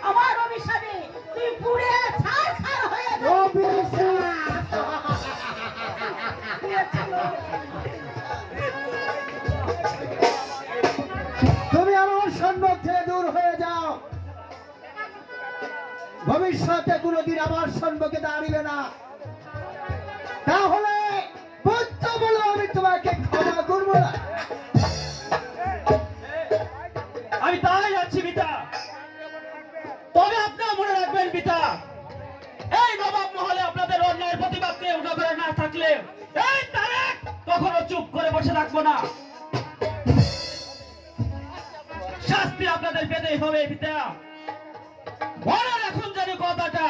আমার অভিশাপে তুই পুড়ে ছারখার হয়ে যাবি। তুমি আমার সম্মুখ থেকে দূর হয়ে যাও, ভবিষ্যতে কোনোদিন আমার সম্মুখে দাঁড়িবে না, তাহলে পুত্র বলে আমি তোমাকে ক্ষমা করবো না। আমি তাই যাচ্ছি পিতা। তবে আপনারা মনে রাখবেন পিতা, এই নবাব মহলে আপনাদের অন্যায়ের প্রতিবাদকে উঠাধরে না থাকলে এই তারেক কখনো চুপ করে বসে থাকবো না। শাস্তি আপনাদের পেতেই হবে পিতা, মনে রাখুন যেন কথাটা।